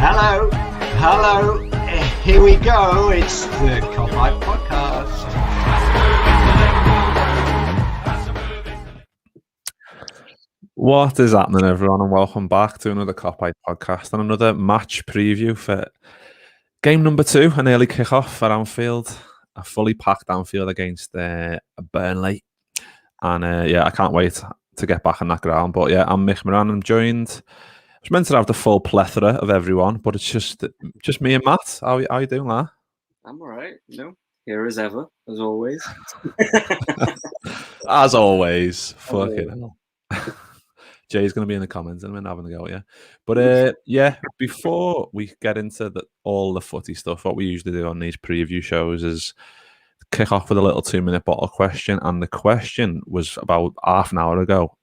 Hello, hello, here we go, it's the Copite Podcast. What is happening, everyone, and welcome back to another Copite Podcast and another match preview for game number 2, an early kick-off at Anfield, a fully packed Anfield against Burnley. And I can't wait to get back on that ground. But yeah, I'm Mick Matt, and I'm joined. I was meant to have the full plethora of everyone, but it's just me and Matt. How you doing, lad? I'm all right, here as ever, as always. As always. Fucking hell. Jay's going to be in the comments and I'm having a go at you. But before we get into all the footy stuff, what we usually do on these preview shows is kick off with a little 2-minute bottle question. And the question was about half an hour ago,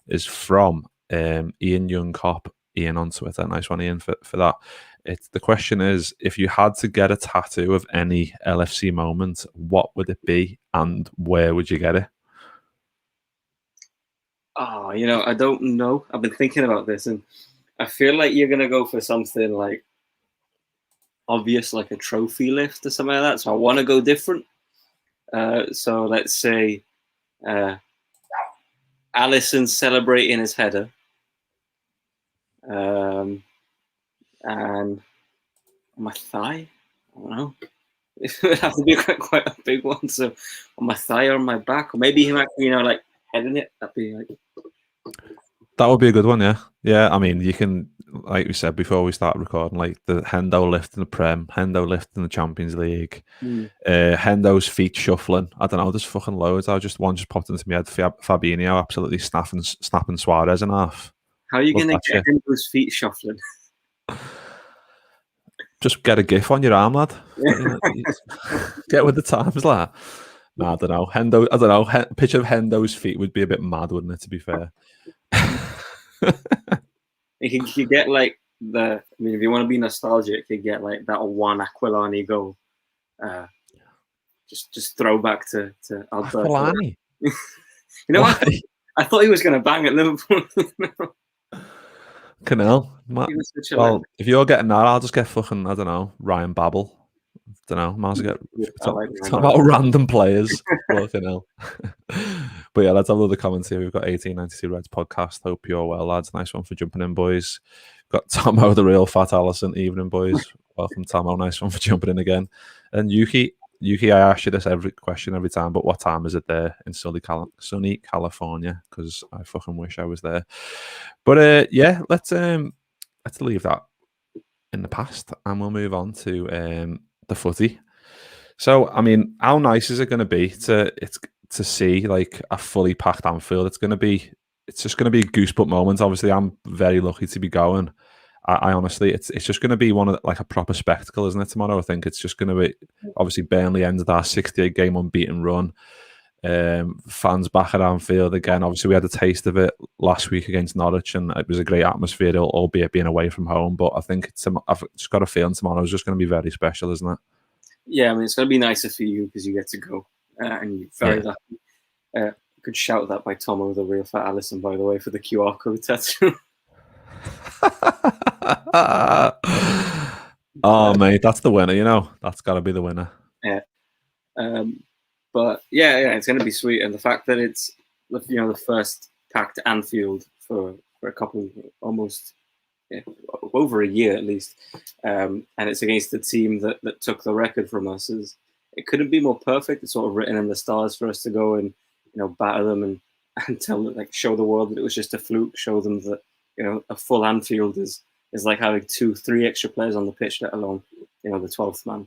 is from Ian Youngcop. Ian on Twitter. Nice one, Ian, for that. The question is, if you had to get a tattoo of any LFC moment, what would it be and where would you get it? Oh, I don't know. I've been thinking about this and I feel like you're going to go for something like obvious, like a trophy lift or something like that. So I want to go different. So let's say Alisson celebrating his header. And on my thigh, I don't know. It would have to be quite a big one. So on my thigh or on my back, or maybe him actually, like heading it. That'd be like. That would be a good one, yeah. Yeah, I mean, you can, like we said before we started recording, like the Hendo lift in the Prem, Hendo lift in the Champions League, Hendo's feet shuffling. I don't know, there's fucking loads. One just popped into my head. Fabinho absolutely snapping Suarez in half. How are you going to get Hendo's feet shuffling? Just get a gif on your arm, lad. Get with the times, lad. No, I don't know. Picture of Hendo's feet would be a bit mad, wouldn't it, to be fair? You could get like if you want to be nostalgic, you could get like that one Aquilani goal. Just throw back to Alberto. Aquilani? What? I thought he was going to bang at Liverpool. Canal. Well, if you're getting that, I'll just get fucking, I don't know, Ryan Babel. I don't know. Might as well get talk about random players. Fucking hell. But yeah, let's have another comment here. We've got 1892 Reds podcast. Hope you're well, lads. Nice one for jumping in, boys. We've got Tomo, the real fat Allison. Evening, boys. Welcome, Tomo. Nice one for jumping in again. And Yuki, I ask you this every time, but what time is it there in sunny California? Because I fucking wish I was there. But let's leave that in the past and we'll move on to the footy. So, I mean, how nice is it going to be to see like a fully packed Anfield? It's just going to be a goosebump moment. Obviously, I'm very lucky to be going. I honestly, it's just going to be one of like a proper spectacle, isn't it? Tomorrow, I think it's just going to be. Obviously, Burnley ended our 68-game unbeaten run. Fans back at Anfield again. Obviously, we had a taste of it last week against Norwich, and it was a great atmosphere, albeit being away from home. But I think I've just got a feeling tomorrow is just going to be very special, isn't it? Yeah, I mean, it's going to be nicer for you because you get to go, and you're very lucky. Good shout that by Tomo, the real fat Allison, by the way, for the QR code tattoo. Oh, mate, that's the winner. That's got to be the winner. Yeah. But it's going to be sweet, and the fact that it's the first packed Anfield for a couple, almost over a year at least, and it's against the team that took the record from us. It couldn't be more perfect. It's sort of written in the stars for us to go and batter them and tell show the world that it was just a fluke. Show them that a full Anfield is like having 2-3 extra players on the pitch, let alone the 12th man.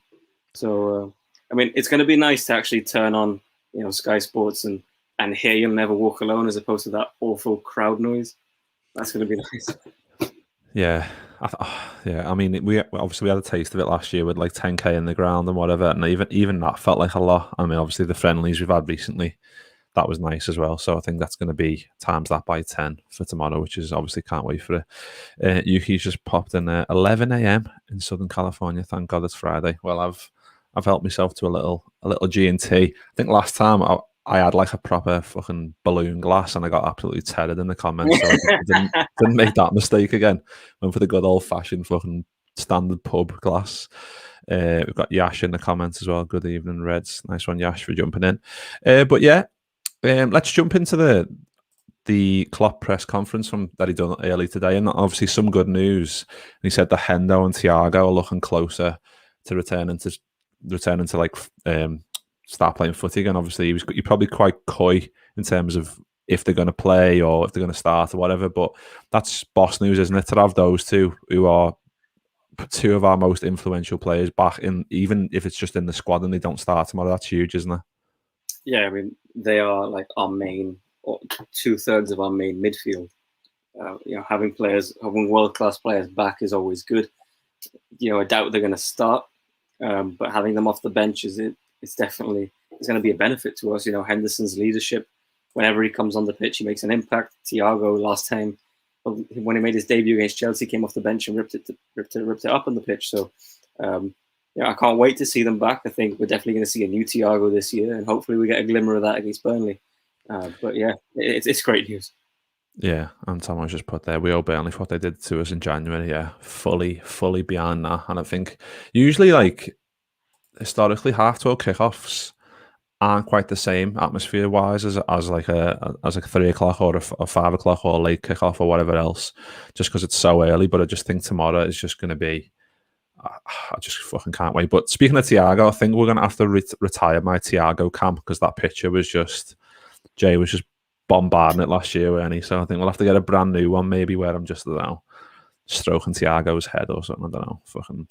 So. I mean, it's going to be nice to actually turn on, Sky Sports and hear "You'll Never Walk Alone" as opposed to that awful crowd noise. That's going to be nice. Yeah, I mean, we obviously had a taste of it last year with like 10k in the ground and whatever, and even that felt like a lot. I mean, obviously the friendlies we've had recently, that was nice as well. So I think that's going to be times that by 10 for tomorrow, which is obviously can't wait for it. Yuki's just popped in 11 a.m. in Southern California. Thank God it's Friday. Well, I've helped myself to a little G&T. I think last time I had like a proper fucking balloon glass and I got absolutely tethered in the comments. So I didn't make that mistake again. Went for the good old fashioned fucking standard pub glass. We've got Yash in the comments as well. Good evening, Reds. Nice one, Yash, for jumping in. But yeah, let's jump into the Klopp press conference that he done early today, and obviously some good news. And he said that Hendo and Thiago are looking closer to returning to like start playing footy again. Obviously, he's probably quite coy in terms of if they're going to play or if they're going to start or whatever. But that's boss news, isn't it? To have those two, who are two of our most influential players, back in, even if it's just in the squad and they don't start tomorrow, that's huge, isn't it? Yeah, I mean, they are like our main, or 2/3 of our main midfield. Having world-class players back is always good. I doubt they're going to start, but having them off the bench it's definitely going to be a benefit to us. Henderson's leadership, whenever he comes on the pitch, he makes an impact. Thiago, last time when he made his debut against Chelsea, came off the bench and ripped it up on the pitch. So I can't wait to see them back. I think we're definitely going to see a new Thiago this year, and hopefully we get a glimmer of that against Burnley. But yeah, it's great news. Yeah, and Thomas just put there, we owe Burnley for what they did to us in January. Yeah, fully behind that. And I think usually, like, historically, half-12 kickoffs aren't quite the same atmosphere-wise as like a 3 o'clock or a 5 o'clock or a late kickoff or whatever else, just because it's so early. But I just think tomorrow is just going to be, I just fucking can't wait. But speaking of Thiago, I think we're going to have to retire my Thiago camp, because that picture was just, Jay was just bombarding it last year, weren't he? So I think we'll have to get a brand new one, maybe, where I'm just, I don't know, stroking Thiago's head or something. I don't know. Fucking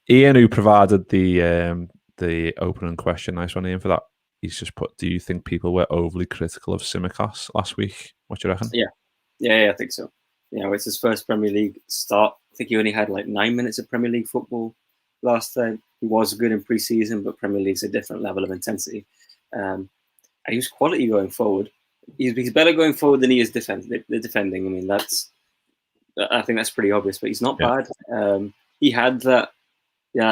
Ian, who provided the opening question, nice one, Ian, for that. He's just put, do you think people were overly critical of Tsimikas last week? What do you reckon? Yeah, I think so. It's his first Premier League start. I think he only had like 9 minutes of Premier League football last time. He was good in pre-season, but Premier League's a different level of intensity. And he was quality going forward. He's better going forward than he is defending. I mean, I think that's pretty obvious, but he's not bad. He had that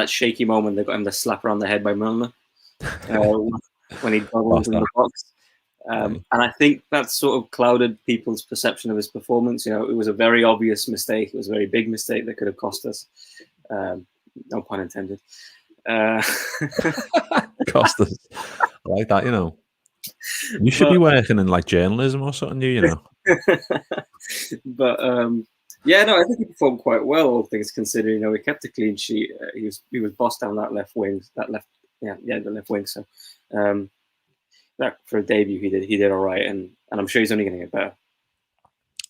shaky moment that got him the slap around the head by Milner when he doubled in the box. And I think that sort of clouded people's perception of his performance. It was a very obvious mistake. It was a very big mistake that could have cost us. No pun intended. Cost us. I like that, You should be working in like journalism or something, But I think he performed quite well, all things considered. He kept a clean sheet. He was bossed down that left wing. The left wing. So for a debut, he did all right, and I'm sure he's only going to get better.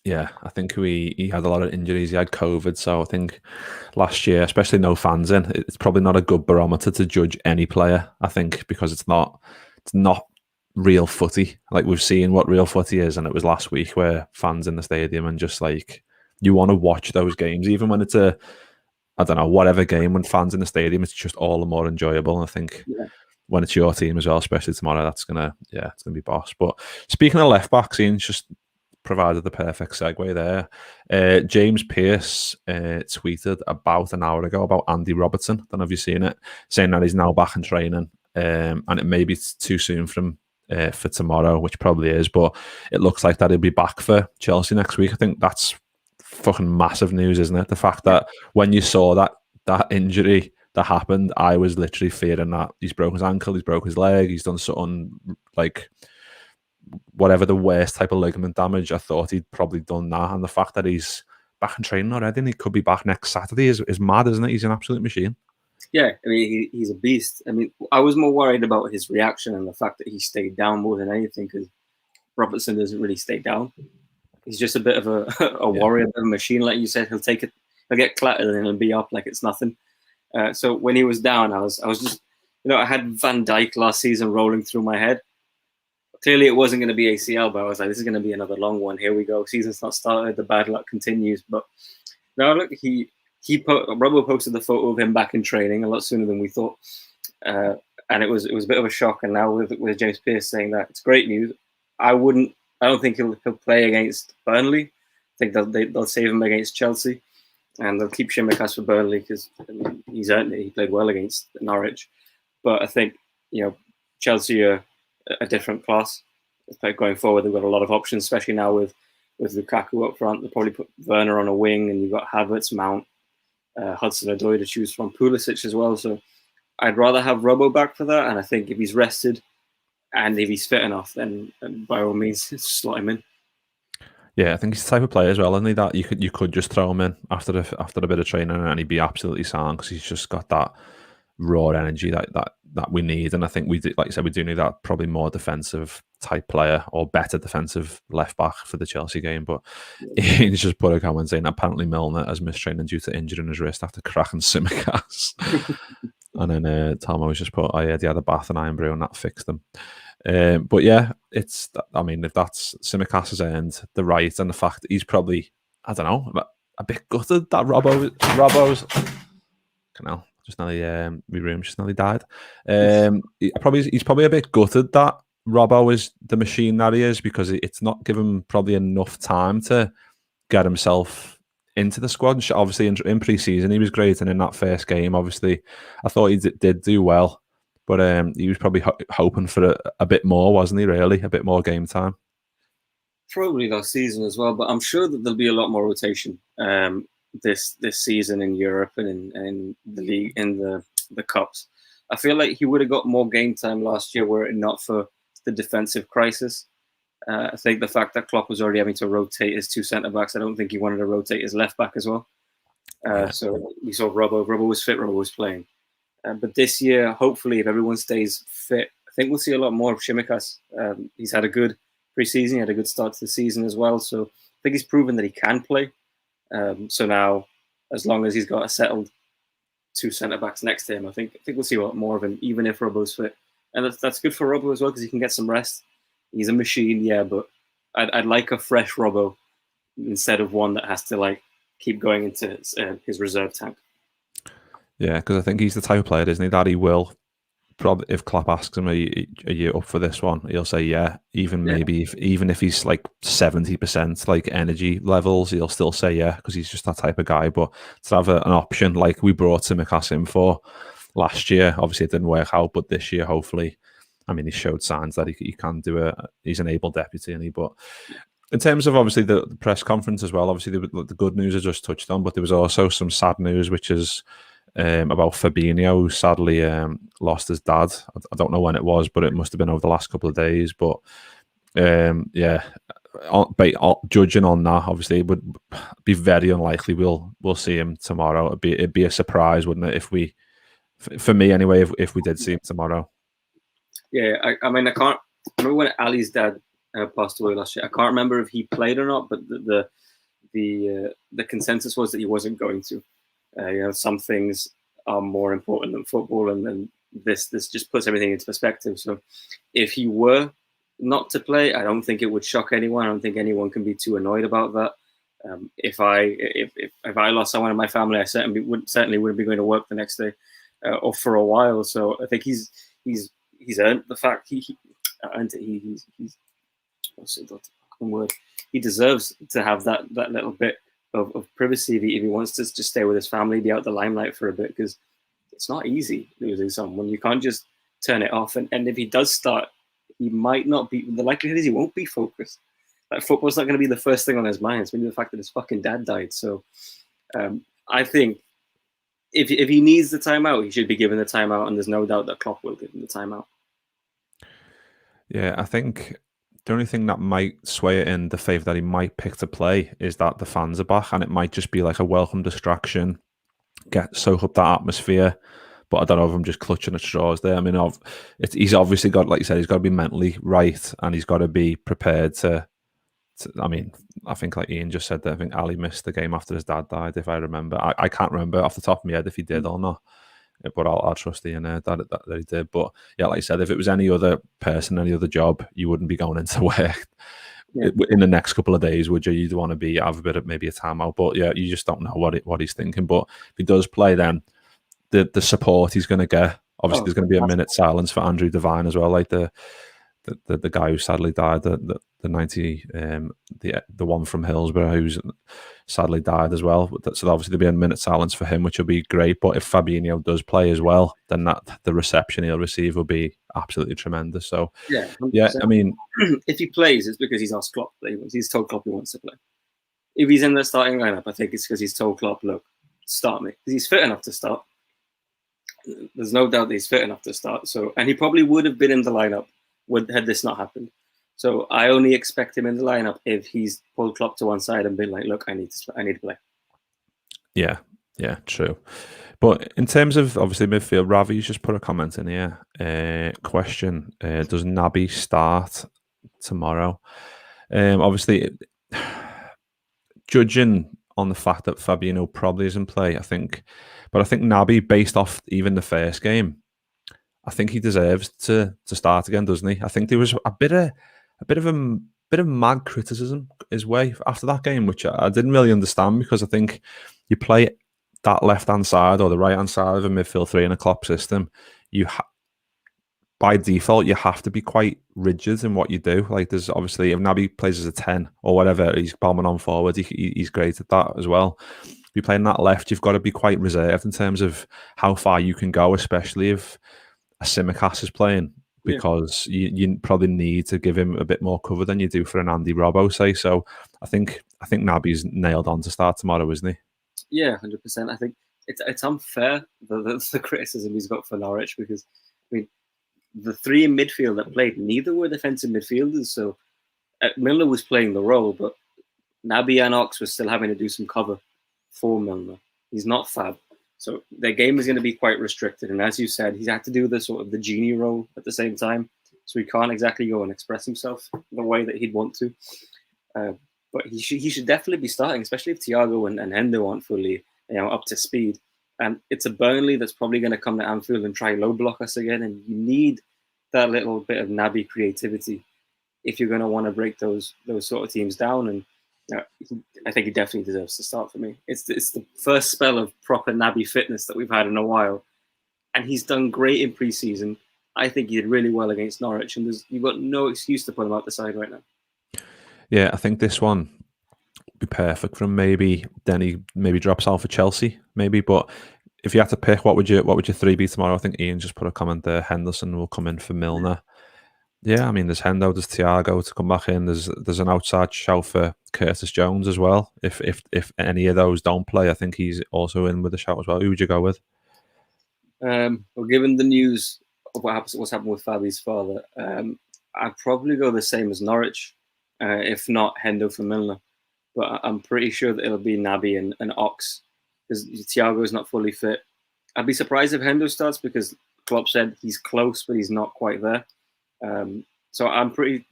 Yeah, I think he had a lot of injuries. He had COVID, so I think last year, especially no fans in, it's probably not a good barometer to judge any player. I think because it's not real footy. Like, we've seen what real footy is, and it was last week where fans in the stadium, and just like, you want to watch those games, even when it's whatever game, when fans in the stadium, it's just all the more enjoyable. And I think when it's your team as well, especially tomorrow, it's gonna be boss. But speaking of left backs, Ian's just provided the perfect segue there. James Pearce tweeted about an hour ago about Andy Robertson. Don't know if you've seen it, saying that he's now back in training, and it may be too soon for him for tomorrow, which probably is, but it looks like that he'll be back for Chelsea next week. I think that's fucking massive news, isn't it? The fact that when you saw that injury that happened, I was literally fearing that he's broken his ankle, he's broke his leg, he's done something like whatever the worst type of ligament damage. I thought he'd probably done that, and the fact that he's back in training already and he could be back next Saturday is mad, isn't it? He's an absolute machine. Yeah, I mean, he's a beast. I mean, I was more worried about his reaction and the fact that he stayed down more than anything, because Robertson doesn't really stay down. He's just a bit of a warrior, a bit of a machine, like you said. He'll take it, he'll get clattered, and he'll be up like it's nothing. So when he was down, I was just, I had Van Dijk last season rolling through my head. Clearly, it wasn't going to be ACL, but I was like, this is going to be another long one. Here we go. Season's not started. The bad luck continues. But no, look, Robbo posted the photo of him back in training a lot sooner than we thought, and it was a bit of a shock. And now with James Pearce saying that, it's great news. I don't think he'll play against Burnley. I think they'll save him against Chelsea, and they'll keep Tsimikas for Burnley because he's earned it. He played well against Norwich, but I think Chelsea are a different class. Going forward, they've got a lot of options, especially now with with Lukaku up front. They'll probably put Werner on a wing, and you've got Havertz, Mount, Hudson-Odoi to choose from, Pulisic as well. So I'd rather have Robbo back for that. And I think if he's rested and if he's fit enough, then by all means, slot him in. Yeah, I think he's the type of player as well, isn't he? That you could just throw him in after a bit of training and he'd be absolutely sound because he's just got that raw energy that we need. And I think we do, like you said, we do need that probably more defensive type player or better defensive left back for the Chelsea game. But he's just put a comment saying apparently Milner has missed training due to injuring his wrist after cracking Simicast. And then Tom was just put, oh yeah, they had a bath and iron brew and that fixed them. But yeah, I mean, if that's Simicast's end, the right, and the fact that he's probably, I don't know, a bit gutted that Robbo's canal just nearly my room just nearly died. He's probably a bit gutted that Robbo is the machine that he is, because it's not given him probably enough time to get himself into the squad. Obviously in pre-season he was great, and in that first game obviously I thought he did do well, but he was probably hoping for a bit more, wasn't he, really? A bit more game time. Probably last season as well, but I'm sure that there'll be a lot more rotation this season in Europe and in the league, in the cups. I feel like he would have got more game time last year were it not for the defensive crisis. I think the fact that Klopp was already having to rotate his two centre-backs, I don't think he wanted to rotate his left-back as well. So we saw Robbo. Robbo was fit, Robbo was playing. But this year, hopefully, if everyone stays fit, I think we'll see a lot more of Tsimikas. He's had a good pre-season, he had a good start to the season as well. So I think he's proven that he can play. So now, as long as he's got a settled two centre-backs next to him, I think we'll see a lot more of him, even if Robbo's fit. And that's good for Robbo as well, because he can get some rest. He's a machine, yeah, but I'd like a fresh Robbo instead of one that has to keep going into his reserve tank. Yeah, because I think he's the type of player, isn't he, that he will probably, if Klopp asks him, are you up for this one? He'll say yeah. Even if he's like 70% like energy levels, he'll still say yeah, because he's just that type of guy. But to have an option like we brought Tsimikas in for last year, obviously it didn't work out, but this year hopefully, I mean, he showed signs that he can do he's an able deputy, isn't he? But in terms of obviously the press conference as well, obviously the good news I just touched on, but there was also some sad news, which is about Fabinho, who sadly lost his dad. I don't know when it was, but it must have been over the last couple of days. But yeah, judging on that, obviously it would be very unlikely we'll see him tomorrow. It'd be a surprise, wouldn't it? For me anyway, if we did see him tomorrow. Yeah, I mean, I remember when Ali's dad passed away last year. I can't remember if he played or not, but the consensus was that he wasn't going to. Some things are more important than football, and this just puts everything into perspective. So, if he were not to play, I don't think it would shock anyone. I don't think anyone can be too annoyed about that. If I lost someone in my family, I certainly wouldn't be going to work the next day or for a while. So I think he's earned the fact he's what's the word? He deserves to have that little bit of privacy if he wants to just stay with his family, be out the limelight for a bit, because it's not easy losing someone. You can't just turn it off. And if he does start, he might not be. The likelihood is he won't be focused. Like, football's not going to be the first thing on his mind. It's going to be the fact that his fucking dad died. So I think if he needs the timeout, he should be given the timeout, and there's no doubt that Klopp will give him the timeout. Yeah, I think the only thing that might sway it in the favour that he might pick to play is that the fans are back, and it might just be like a welcome distraction, soak up that atmosphere. But I don't know if I'm just clutching at straws there. I mean, he's obviously got, like you said, he's got to be mentally right, and he's got to be prepared to I mean, I think like Ian just said that I think Ali missed the game after his dad died, if I remember. I can't remember off the top of my head if he did or not. But I'll trust Ian that he did. But yeah, like I said, if it was any other person, any other job, you wouldn't be going into work in the next couple of days, would you? You'd want to have a bit of maybe a timeout. But yeah, you just don't know what he's thinking. But if he does play, then the support he's going to get. Obviously, there's going to be a minute silence for Andrew Devine as well, like the guy who sadly died, the 90, the one from Hillsborough who's sadly died as well. So obviously there'll be a minute silence for him, which will be great. But if Fabinho does play as well, then the reception he'll receive will be absolutely tremendous. So, 100%. yeah, I mean, if he plays, it's because he's asked Klopp. He's told Klopp he wants to play. If he's in the starting lineup, I think it's because he's told Klopp, look, start me. Because he's fit enough to start. There's no doubt that he's fit enough to start. So, and he probably would have been in the lineup had this not happened. So I only expect him in the lineup if he's pulled Klopp to one side and been like, look, I need to play. Yeah, true. But in terms of obviously midfield, Ravi's just put a comment in here. Question: does Naby start tomorrow? Obviously, judging on the fact that Fabinho probably isn't play, I think Naby, based off even the first game, I think he deserves to start again, doesn't he? I think there was a bit of mad criticism his way after that game, which I didn't really understand, because I think you play that left-hand side or the right-hand side of a midfield three in a Klopp system, by default, you have to be quite rigid in what you do. Like, there's obviously, if Naby plays as a 10 or whatever, he's bombing on forward, he's great at that as well. If you're playing that left, you've got to be quite reserved in terms of how far you can go, especially if a Tsimikas is playing, because you probably need to give him a bit more cover than you do for an Andy Robbo, say. So I think Naby's nailed on to start tomorrow, isn't he? Yeah, 100%. I think it's unfair, the criticism he's got for Norwich, because I mean, the three in midfield that played, neither were defensive midfielders. So Milner was playing the role, but Naby and Ox was still having to do some cover for Milner. He's not Fab. So their game is going to be quite restricted. And as you said, he's had to do the sort of the genie role at the same time. So he can't exactly go and express himself the way that he'd want to. But he should definitely be starting, especially if Thiago and Hendo aren't fully up to speed. And it's a Burnley that's probably going to come to Anfield and try low block us again. And you need that little bit of Naby creativity if you're going to want to break those sort of teams down. And I think he definitely deserves to start for me. It's the first spell of proper Naby fitness that we've had in a while. And he's done great in pre-season. I think he did really well against Norwich. And you've got no excuse to put him out the side right now. Yeah, I think this one would be perfect for him. Maybe then he drops out for Chelsea, maybe. But if you had to pick, what would your three be tomorrow? I think Ian just put a comment there. Henderson will come in for Milner. Yeah, I mean, there's Hendo, there's Thiago to come back in. There's an outside shout for Curtis Jones as well. If any of those don't play, I think he's also in with a shout as well. Who would you go with? Well, given the news of what's happened with Fabi's father, I'd probably go the same as Norwich. If not, Hendo for Milner. But I'm pretty sure that it'll be Naby and Ox, because Thiago is not fully fit. I'd be surprised if Hendo starts, because Klopp said he's close, but he's not quite there. So I'm pretty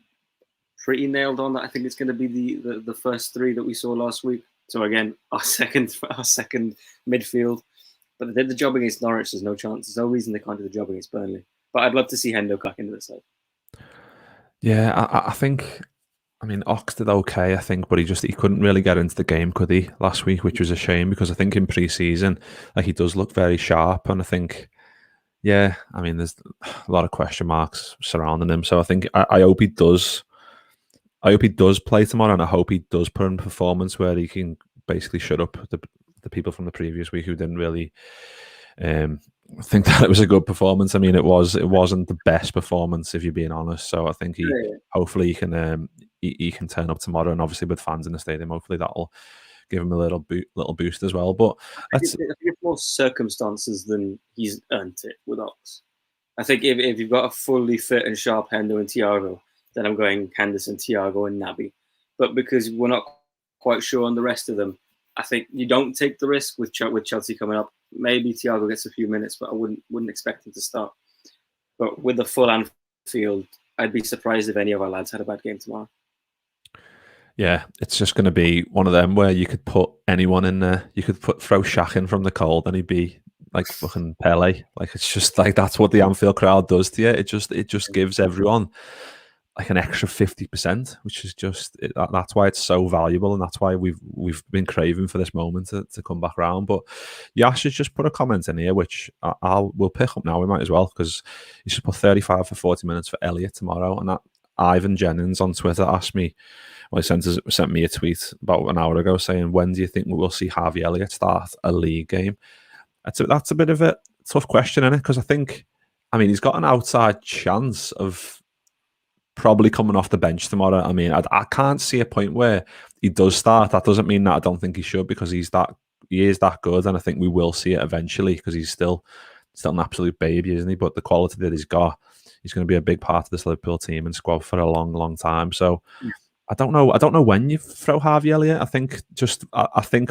nailed on that. I think it's going to be the first three that we saw last week. So again, our second midfield. But they did the job against Norwich. There's no chance. There's no reason they can't do the job against Burnley. But I'd love to see Hendo back into the side. Yeah, I think. I mean, Ox did okay, I think, but he couldn't really get into the game, could he, last week, which was a shame, because I think in pre-season, like, he does look very sharp, and I think, yeah, I mean, there's a lot of question marks surrounding him. So I think I hope he does. I hope he does play tomorrow, and I hope he does put in a performance where he can basically shut up the people from the previous week who didn't really think that it was a good performance. I mean, it wasn't the best performance, if you're being honest. So I think hopefully he can turn up tomorrow, and obviously with fans in the stadium, hopefully that'll give him a little boost as well. But I think it's more circumstances than he's earned it with Ox. I think if you've got a fully fit and sharp Hendo and Thiago, then I'm going Henderson, Thiago, and Naby. But because we're not quite sure on the rest of them, I think you don't take the risk with Chelsea coming up. Maybe Thiago gets a few minutes, but I wouldn't expect him to start. But with the full Anfield, I'd be surprised if any of our lads had a bad game tomorrow. Yeah, it's just going to be one of them where you could put anyone in there. You could throw Shaq in from the cold, and he'd be like fucking Pele. Like, it's just like, that's what the Anfield crowd does to you. It just gives everyone like an extra 50%, which is that's why it's so valuable, and that's why we've been craving for this moment to come back around. But Yash has just put a comment in here, which we'll pick up now. We might as well, because he should put 35 for 40 minutes for Elliott tomorrow. And that Ivan Jennings on Twitter asked me, well, he sent me a tweet about an hour ago saying, when do you think we will see Harvey Elliott start a league game? That's a bit of a tough question, isn't it? Because I think I mean, he's got an outside chance of probably coming off the bench tomorrow. I mean, I can't see a point where he does start. That doesn't mean that I don't think he should, because he is that good, and I think we will see it eventually, because he's still an absolute baby, isn't he? But the quality that he's got, he's going to be a big part of this Liverpool team and squad for a long, long time. So I don't know when you throw Harvey Elliott. I think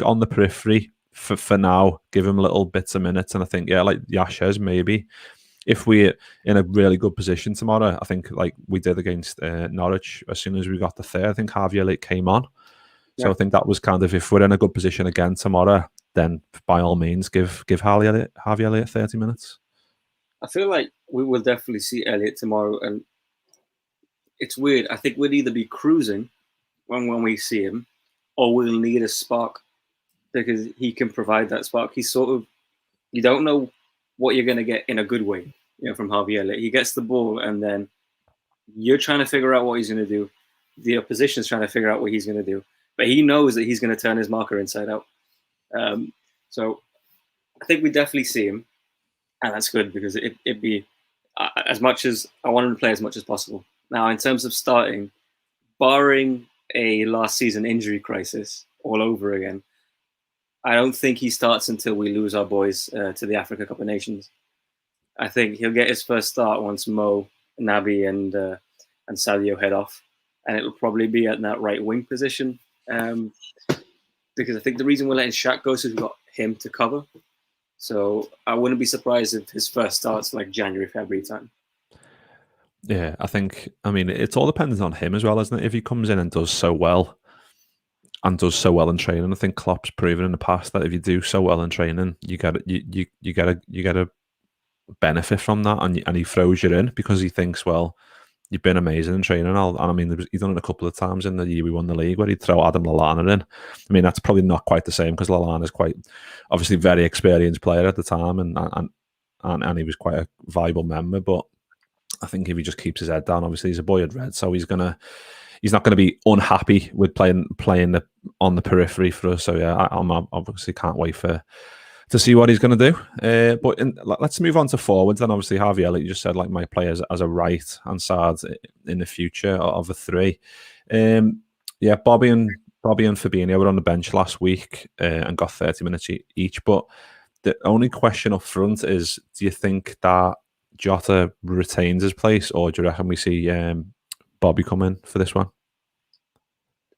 on the periphery for now, give him little bits of minutes, and I think like Yashez maybe. If we're in a really good position tomorrow, I think like we did against Norwich, as soon as we got the third, I think Harvey Elliott came on. So I think that was kind of, if we're in a good position again tomorrow, then by all means give Harvey Elliott 30 minutes. I feel like we will definitely see Elliott tomorrow, and it's weird. I think we'll either be cruising when we see him, or we'll need a spark, because he can provide that spark. He's sort of, you don't know what you're going to get in a good way, from Harvey Elliott. He gets the ball, and then you're trying to figure out what he's going to do. The opposition's trying to figure out what he's going to do, but he knows that he's going to turn his marker inside out. So I think we definitely see him, and that's good, because it'd be as much as I want him to play as much as possible. Now, in terms of starting, barring a last season injury crisis all over again, I don't think he starts until we lose our boys to the Africa Cup of Nations. I think he'll get his first start once Mo, Naby, and Sadio head off, and it'll probably be at that right wing position. Because I think the reason we're letting Shaq go is we've got him to cover. So I wouldn't be surprised if his first starts like January, February time. Yeah, I mean, it's all dependent on him as well, isn't it? If he comes in and does so well in training, I think Klopp's proven in the past that if you do so well in training, you get a benefit from that, and he throws you in because he thinks, well, you've been amazing in training. And I mean, he's done it a couple of times in the year we won the league, where he'd throw Adam Lallana in. I mean, that's probably not quite the same, because Lallana is quite obviously very experienced player at the time, and he was quite a valuable member. But I think if he just keeps his head down, obviously he's a boy at Red, so he's not going to be unhappy with playing on the periphery for us. So yeah, I obviously can't wait to see what he's going to do. But let's move on to forwards. Then obviously Harvey Elliott, you just said, like, might play as a right hand side in the future of a three. Yeah, Bobby and Fabinho were on the bench last week and got 30 minutes each. But the only question up front is, do you think that Jota retains his place, or do you reckon we see Bobby come in for this one?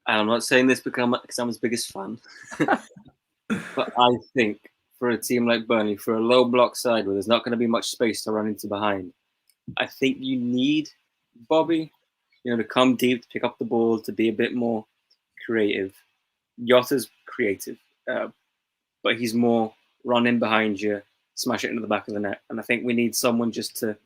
And I'm not saying this because I'm his biggest fan, but I think for a team like Burnley, for a low block side where there's not going to be much space to run into behind, I think you need Bobby, to come deep, to pick up the ball, to be a bit more creative. Jota's creative, but he's more run in behind you, smash it into the back of the net. And I think we need someone just to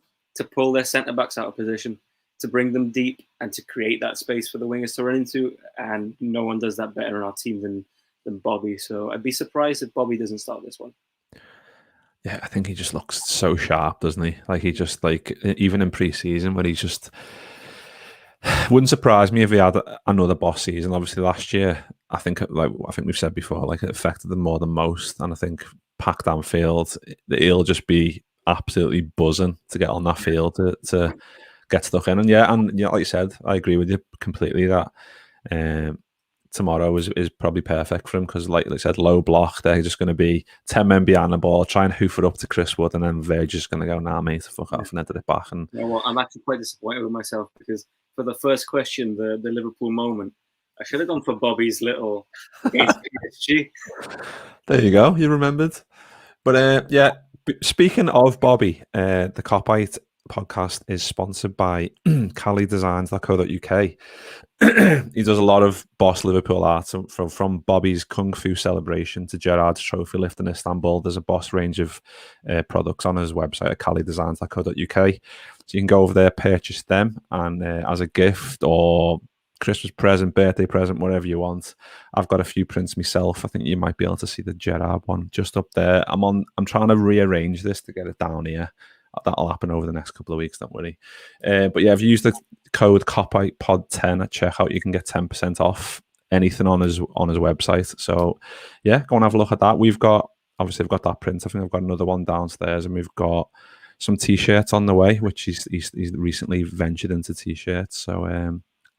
pull their centre-backs out of position, to bring them deep, and to create that space for the wingers to run into. And no one does that better in our team than Bobby. So I'd be surprised if Bobby doesn't start this one. Yeah, I think he just looks so sharp, doesn't he? Like, he just, like, even in pre-season, where he just wouldn't surprise me if he had another boss season. Obviously last year, I think we've said before, like, it affected them more than most. And I think packed Anfield, he'll just be absolutely buzzing to get on that field to get stuck in. And like you said, I agree with you completely that tomorrow is probably perfect for him, because, like I said, low block, they're just going to be 10 men behind the ball, try and hoof it up to Chris Wood, and then they're just going to go, nah, mate, fuck off, and enter it back. And I'm actually quite disappointed with myself, because for the first question, the Liverpool moment, I should have gone for Bobby's little against PSG. There you go, you remembered. But yeah, speaking of Bobby, the Copite podcast is sponsored by calidesigns.co.uk. He does a lot of boss Liverpool art, from Bobby's Kung Fu celebration to Gerrard's trophy lift in Istanbul. There's a boss range of products on his website at calidesigns.co.uk. So you can go over there, purchase them, and as a gift or Christmas present, birthday present, whatever you want. I've got a few prints myself. I think you might be able to see the Gerrard one just up there. I'm trying to rearrange this to get it down here. That'll happen over the next couple of weeks, don't worry. But yeah, if you use the code COPIPOD10 at checkout, you can get 10% off anything on his website. So yeah, go and have a look at that. I've got that print. I think I've got another one downstairs, and we've got some t-shirts on the way, which he's recently ventured into t-shirts. So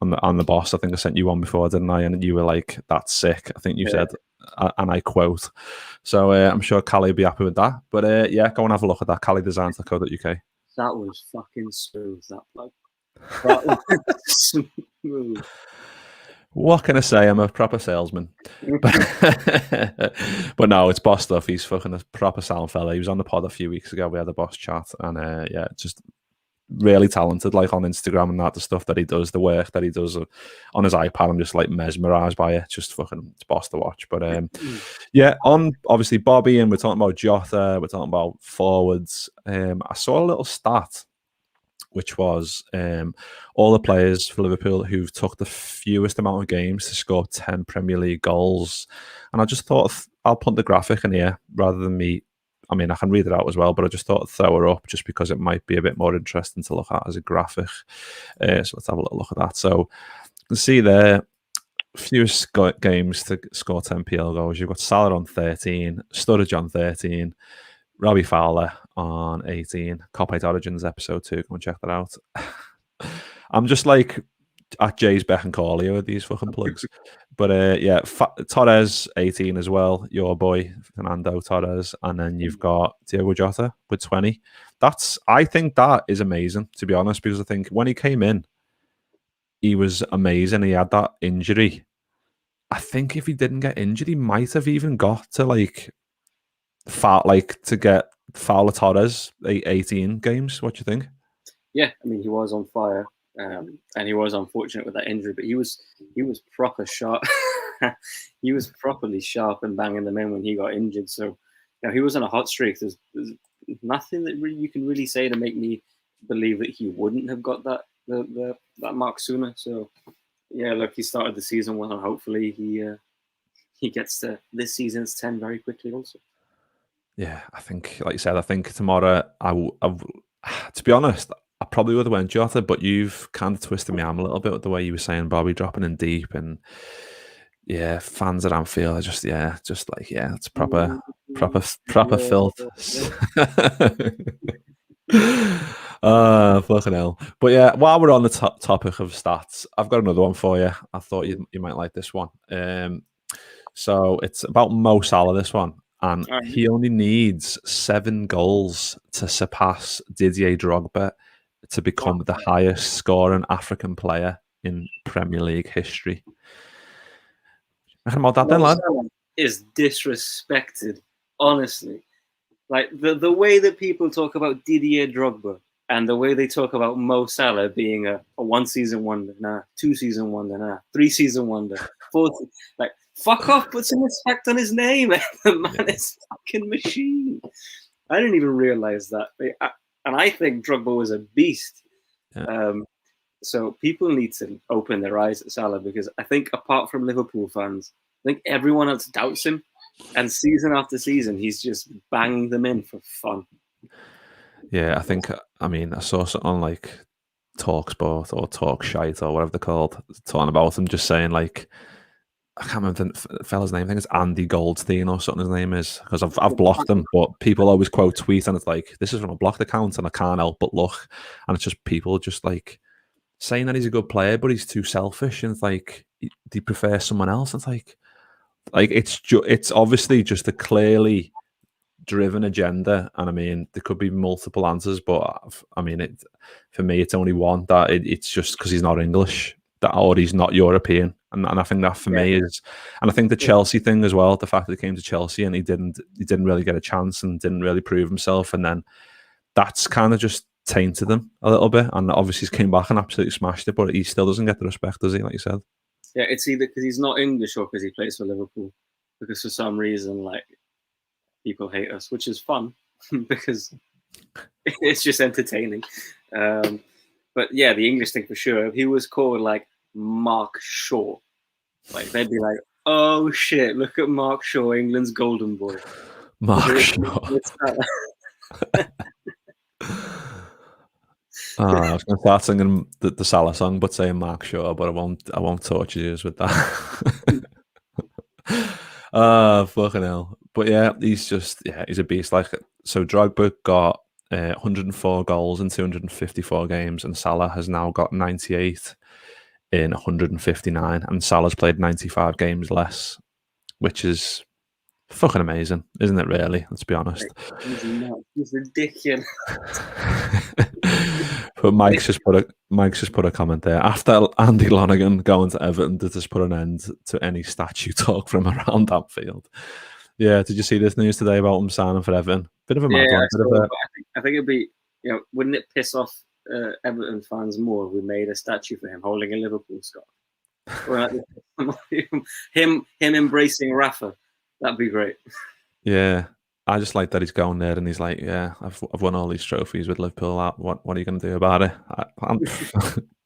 on the boss, I think I sent you one before, didn't I? And you were like, "That's sick." I think you said, and I quote. So I'm sure Callie will be happy with that. But yeah, go and have a look at that. CallieDesigns.co.uk. That was fucking smooth. That plug. That was smooth. What can I say? I'm a proper salesman. But no, it's boss stuff. He's fucking a proper sound fella. He was on the pod a few weeks ago. We had a boss chat, and yeah, just really talented. Like on Instagram and that, the stuff that he does, the work that he does on his iPad, I'm just like mesmerized by it. Just fucking, it's boss to watch. But yeah, on obviously Bobby, and we're talking about Jota, we're talking about forwards. I saw a little stat, which was all the players for Liverpool who've took the fewest amount of games to score 10 Premier League goals. And I just thought I'll put the graphic in here rather than me. I mean, I can read it out as well, but I just thought I'd throw her up just because it might be a bit more interesting to look at as a graphic. So let's have a little look at that. So you can see there, fewest games to score 10 PL goals. You've got Salah on 13, Sturridge on 13, Robbie Fowler on 18. Copyright Origins episode 2. Go and check that out. I'm just like at Jay's beck and call here with these fucking plugs. But yeah, Torres 18 as well. Your boy Fernando Torres, and then you've got Diogo Jota with 20. I think that is amazing, to be honest, because I think when he came in, he was amazing. He had that injury. I think if he didn't get injured, he might have even got to to get Fowler Torres 18 games. What do you think? Yeah, I mean, he was on fire, and he was unfortunate with that injury, but he was proper sharp. He was properly sharp and banging them in when he got injured. So, he was on a hot streak. There's nothing that you can really say to make me believe that he wouldn't have got that mark sooner. So, yeah, look, he started the season well, and hopefully he gets to this season's 10 very quickly also. Yeah, I think, like you said, I think tomorrow, to be honest, I probably would have went Jota, but you've kind of twisted my arm a little bit with the way you were saying Bobby dropping in deep, and yeah, fans at Anfield are just it's proper filth. Fucking hell. But yeah, while we're on the topic of stats, I've got another one for you. I thought you might like this one. So it's about Mo Salah, this one. And he only needs 7 goals to surpass Didier Drogba to become the highest scoring African player in Premier League history. Reckon about that then, lad? Is disrespected, honestly. Like the way that people talk about Didier Drogba and the way they talk about Mo Salah being a 1-season wonder, 2-season wonder, 3-season wonder, 4. Like, fuck off, put some respect on his name. The man is a fucking machine. I didn't even realize that. And I think Drogba was a beast. Yeah. So people need to open their eyes at Salah, because I think apart from Liverpool fans, I think everyone else doubts him. And season after season, he's just banging them in for fun. Yeah, I saw something on like TalkSport or Talk Shite or whatever they're called, talking about him, just saying like, I can't remember the fella's name. I think it's Andy Goldstein or something his name is, because I've blocked him, but people always quote tweet, and it's like, this is from a blocked account, and I can't help but look, and it's just people just like saying that he's a good player, but he's too selfish, and it's like, he prefers someone else. It's like it's obviously just a clearly driven agenda, and I mean there could be multiple answers, but I mean for me it's only one, that it's just because he's not English, or he's not European. And I think that for me is, and I think the Chelsea thing as well, the fact that he came to Chelsea and he didn't really get a chance and didn't really prove himself, and then that's kind of just tainted him a little bit. And obviously he came back and absolutely smashed it, but he still doesn't get the respect, does he? Like you said. Yeah, it's either because he's not English or because he plays for Liverpool. Because for some reason, like, people hate us, which is fun because it's just entertaining. But yeah, the English thing for sure. If he was called like Mark Shaw, like they'd be like, "Oh shit, look at Mark Shaw, England's golden boy." Mark Shaw. I was going to start singing the Salah song, but saying Mark Shaw, but I won't torture you with that. Fucking hell. But yeah, he's a beast. Like, so Drogba got 104 goals in 254 games, and Salah has now got 98 in 159, and Salah's played 95 games less, which is fucking amazing, isn't it? Really, let's be honest. He's ridiculous. But Mike's just put a comment there. After Andy Lonergan going to Everton to just put an end to any statue talk from around Anfield. Yeah, did you see this news today about him signing for Everton? Bit of a mad one. I think it'd be, wouldn't it piss off Everton fans more if we made a statue for him holding a Liverpool scarf? Or him embracing Rafa. That'd be great. Yeah. I just like that he's going there and he's like, yeah, I've won all these trophies with Liverpool. What are you going to do about it? I'm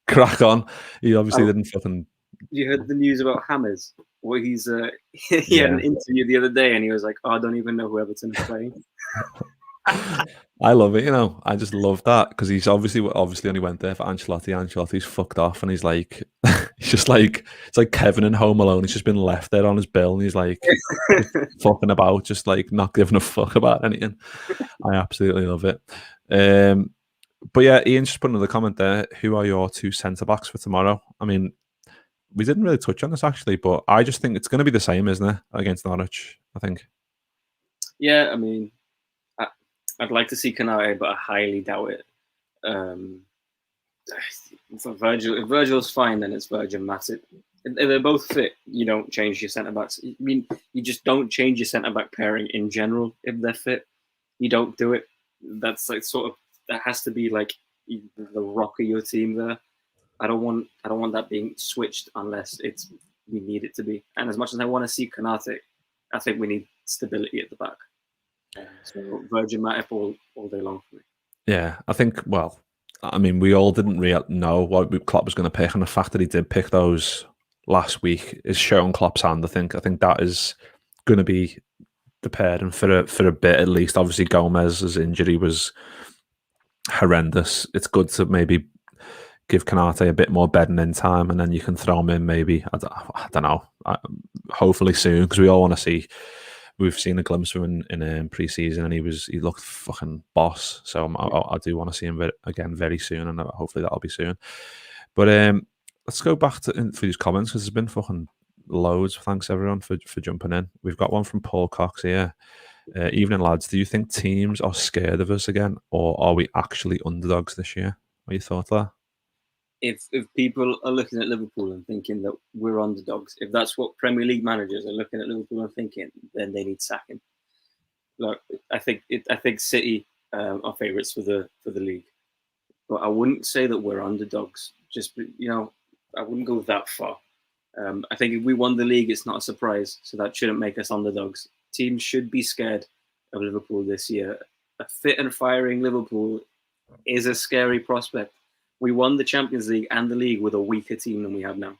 crack on. He obviously didn't fucking. You heard the news about Hammers? Well, he had an interview the other day and he was like, "Oh, I don't even know who Everton is playing." I love it, I just love that because he's obviously only went there for Ancelotti. Ancelotti's fucked off, and he's like, he's just like, it's like Kevin in Home Alone. He's just been left there on his bill, and he's like fucking about, just like not giving a fuck about anything. I absolutely love it. But yeah, Ian just put another comment there. Who are your two centre backs for tomorrow? I mean, we didn't really touch on this actually, but I just think it's going to be the same, isn't it, against Norwich? I think. Yeah, I mean, I'd like to see Canate, but I highly doubt it. For Virgil, if Virgil's fine, then it's Virgil Matip. If they're both fit, you don't change your centre backs. I mean, you just don't change your centre back pairing in general. If they're fit, you don't do it. That's like sort of, that has to be like the rock of your team there. I don't want that being switched unless we need it to be. And as much as I want to see Canate, I think we need stability at the back. So Virgin Matip all day long for me. Yeah, I think, well, I mean, we all didn't really know what Klopp was going to pick, and the fact that he did pick those last week is showing Klopp's hand. I think that is going to be the pairing for a bit at least. Obviously, Gomez's injury was horrendous. It's good to maybe give Canate a bit more bedding in time, and then you can throw him in maybe, I don't know, hopefully soon, because we all want to see. We've seen a glimpse of him in pre-season, and he looked fucking boss. So I do want to see him again very soon, and hopefully that'll be soon. But let's go back to these comments, because there's been fucking loads. Thanks everyone for jumping in. We've got one from Paul Cox here. Evening lads, do you think teams are scared of us again, or are we actually underdogs this year? What are your thoughts there? If people are looking at Liverpool and thinking that we're underdogs, if that's what Premier League managers are looking at Liverpool and thinking, then they need sacking. Look, I think City are favourites for the league, but I wouldn't say that we're underdogs. Just I wouldn't go that far. I think if we won the league, it's not a surprise, so that shouldn't make us underdogs. Teams should be scared of Liverpool this year. A fit and firing Liverpool is a scary prospect. We won the Champions League and the league with a weaker team than we have now.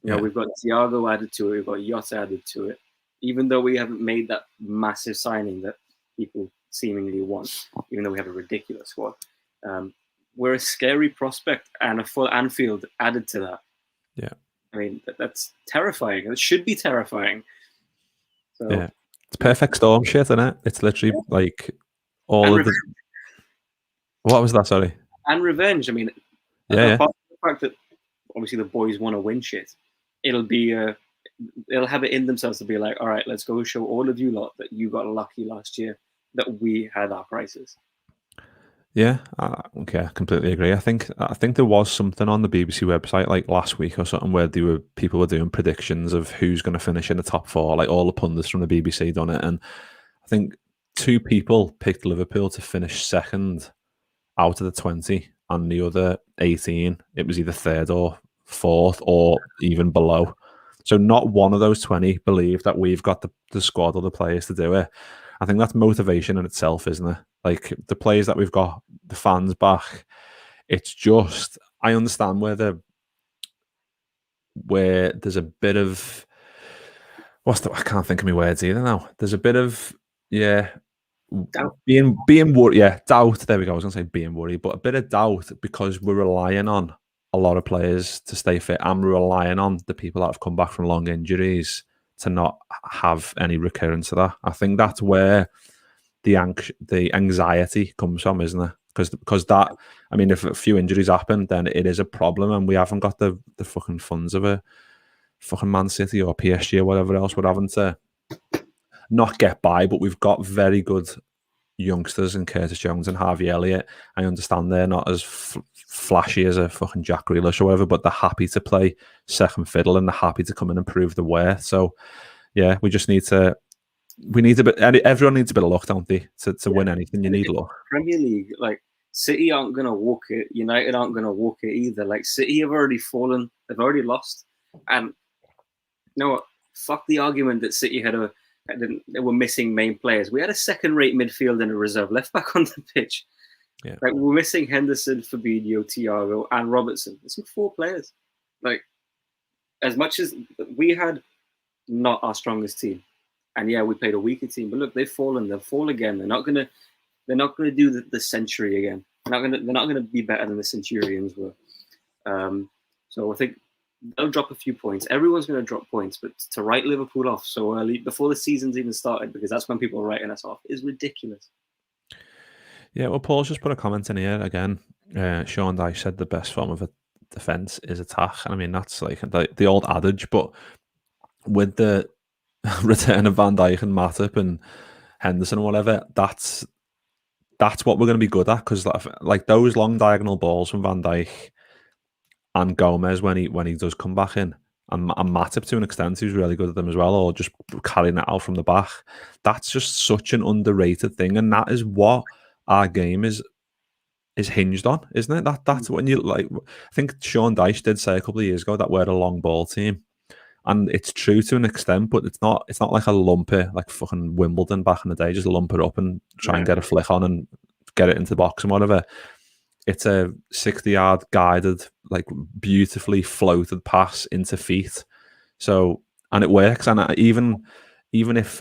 We've got Thiago added to it. We've got Jota added to it. Even though we haven't made that massive signing that people seemingly want, even though we have a ridiculous squad, we're a scary prospect, and a full Anfield added to that. Yeah, I mean that's terrifying. It should be terrifying. So, yeah, it's perfect storm shit, isn't it? It's literally like all of the. What was that? Sorry. And revenge. I mean, apart from the fact that obviously the boys want to win shit, it'll have it in themselves to be like, all right, let's go show all of you lot that you got lucky last year that we had our crisis. Yeah, okay, I completely agree. I think there was something on the BBC website like last week or something where people were doing predictions of who's going to finish in the top four. Like all the pundits from the BBC done it, and I think 2 people picked Liverpool to finish second out of the 20, and the other 18, it was either 3rd or 4th or even below. So not one of those 20 believe that we've got the squad or the players to do it. I think that's motivation in itself, isn't it? Like the players that we've got, the fans back. It's just, I understand where there's a bit of I can't think of my words either now. There's a bit of doubt. Being worried, doubt. There we go. I was going to say being worried, but a bit of doubt because we're relying on a lot of players to stay fit, and we're relying on the people that have come back from long injuries to not have any recurrence of that. I think that's where the anxiety comes from, isn't it? Because that, I mean, if a few injuries happen, then it is a problem, and we haven't got the fucking funds of a fucking Man City or PSG or whatever else. We're having to not get by, but we've got very good youngsters in Curtis Jones and Harvey Elliott. I understand they're not as flashy as a fucking Jack Grealish or whatever, but they're happy to play second fiddle and they're happy to come in and prove their worth. So yeah, we just need to. Everyone needs a bit of luck, don't they? To win anything, you need luck. Premier League, like City aren't gonna walk it. United aren't gonna walk it either. Like City have already fallen. They've already lost. And you know what? Fuck the argument that City they were missing main players. We had a second-rate midfield and a reserve left back on the pitch. Yeah. Like we're missing Henderson, Fabinho, Thiago, and Robertson. Missing 4 players. Like as much as we had not our strongest team, and yeah, we played a weaker team. But look, they've fallen. They'll fall again. They're not gonna do the century again. They're not gonna be better than the Centurions were. So I think they'll drop a few points. Everyone's going to drop points, but to write Liverpool off so early, before the season's even started, because that's when people are writing us off, is ridiculous. Yeah, well, Paul's just put a comment in here again. Sean Dyche said the best form of a defence is attack. And I mean, that's like the old adage, but with the return of Van Dijk and Matip and Henderson or whatever, that's what we're going to be good at, because like those long diagonal balls from Van Dijk and Gomez when he does come back in, and Matip to an extent, who's really good at them as well, or just carrying it out from the back. That's just such an underrated thing, and that is what our game is hinged on, isn't it? That's when you like. I think Sean Dyche did say a couple of years ago that we're a long ball team, and it's true to an extent, but it's not like a lumper like fucking Wimbledon back in the day. Just lump it up and try and get a flick on and get it into the box and whatever. It's a 60-yard guided, like beautifully floated pass into feet. So, and it works. And even if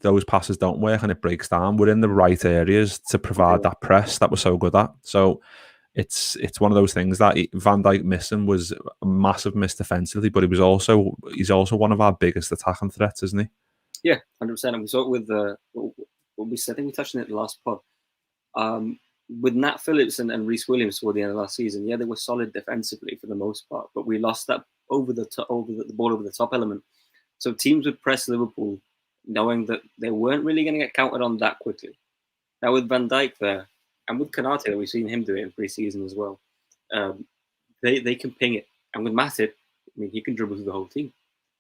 those passes don't work and it breaks down, we're in the right areas to provide that press that we're so good at. So it's one of those things that Van Dijk missing was a massive miss defensively, but he's also one of our biggest attacking threats, isn't he? Yeah, 100%. And we saw it with what we said. I think we touched on it in the last pod. With Nat Phillips and Reece Williams toward the end of last season, yeah, they were solid defensively for the most part, but we lost that over the ball over the top element. So teams would press Liverpool knowing that they weren't really going to get counted on that quickly. Now with Van Dijk there, and with Konate, we've seen him do it in pre-season as well. They can ping it, and with Matip, I mean, he can dribble through the whole team.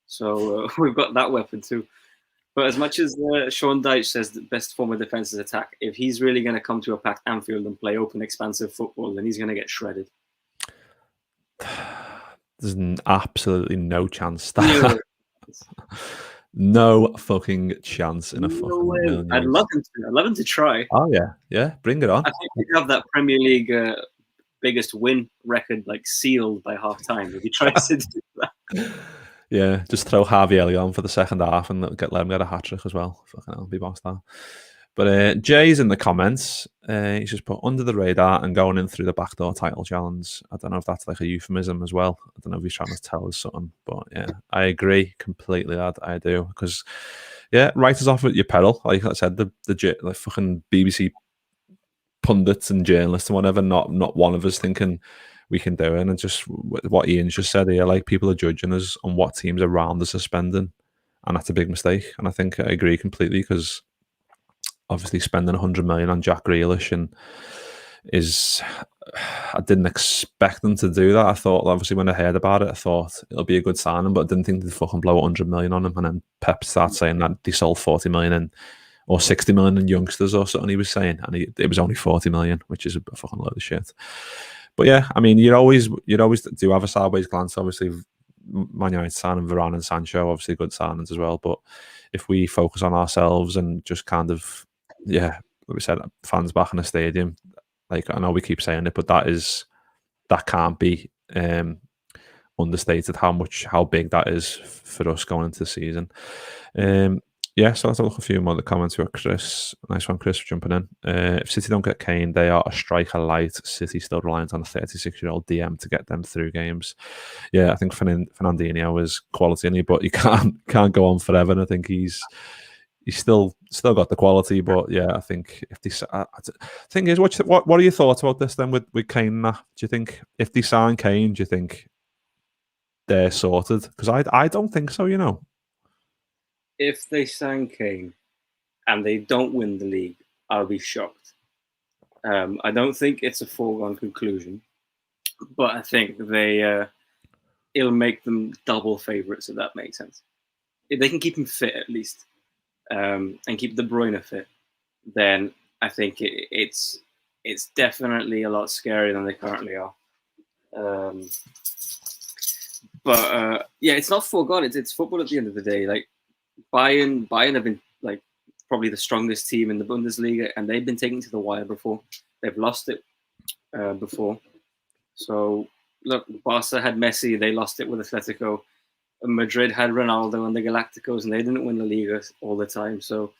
So we've got that weapon too. But as much as Sean Dyche says the best form of defense is attack, if he's really going to come to a packed Anfield and play open, expansive football, then he's going to get shredded. There's absolutely no chance. No fucking chance in a fucking million. I'd love him to try. Oh yeah, bring it on. I think we have that Premier League biggest win record like sealed by half time if he tries to do that. Yeah, just throw Harvey Elliott on for the second half and let him get a hat-trick as well. Fucking hell, be bossed out. But Jay's in the comments. He's just put under the radar and going in through the backdoor title challenge. I don't know if that's like a euphemism as well. I don't know if he's trying to tell us something. But yeah, I agree completely, lad. I do. Because, yeah, write us off at your peril. Like I said, the fucking BBC pundits and journalists and whatever, not one of us thinking we can do it. And just what Ian's just said here, like people are judging us on what teams around us are spending, and that's a big mistake. And I think I agree completely, because obviously spending 100 million on Jack Grealish I didn't expect them to do that. I thought, obviously, when I heard about it, I thought it'll be a good signing, but I didn't think they'd fucking blow 100 million on him. And then Pep started saying that they sold 40 million or 60 million in youngsters or something, he was saying, and it was only 40 million, which is a fucking load of shit. But yeah, I mean, you'd always do have a sideways glance. Obviously, Man United signing Varane and Sancho, obviously good signings as well. But if we focus on ourselves and just kind of, yeah, like we said, fans back in the stadium, like I know we keep saying it, but that can't be understated how big that is for us going into the season. Yeah, so let's have a look at a few more of the comments. We got Chris. Nice one, Chris, for jumping in. If City don't get Kane, they are a striker light. City still reliant on a 36-year-old DM to get them through games. Yeah, I think Fernandinho is quality in it, but he can't go on forever. And I think he's he's still got the quality, but yeah, I think if they thing is, what are your thoughts about this then with Kane? Do you think if they sign Kane, do you think they're sorted? Because I don't think so. You know, if they sign Kane and they don't win the league, I'll be shocked. I don't think it's a foregone conclusion, but I think it'll make them double favourites, if that makes sense. If they can keep him fit at least, and keep De Bruyne fit, then I think it's definitely a lot scarier than they currently are. But yeah, it's not foregone. It's football at the end of the day. Like Bayern have been like probably the strongest team in the Bundesliga, and they've been taken to the wire before. They've lost it before. So look, Barca had Messi, they lost it with Atletico. Madrid had Ronaldo and the Galacticos, and they didn't win the Liga all the time. So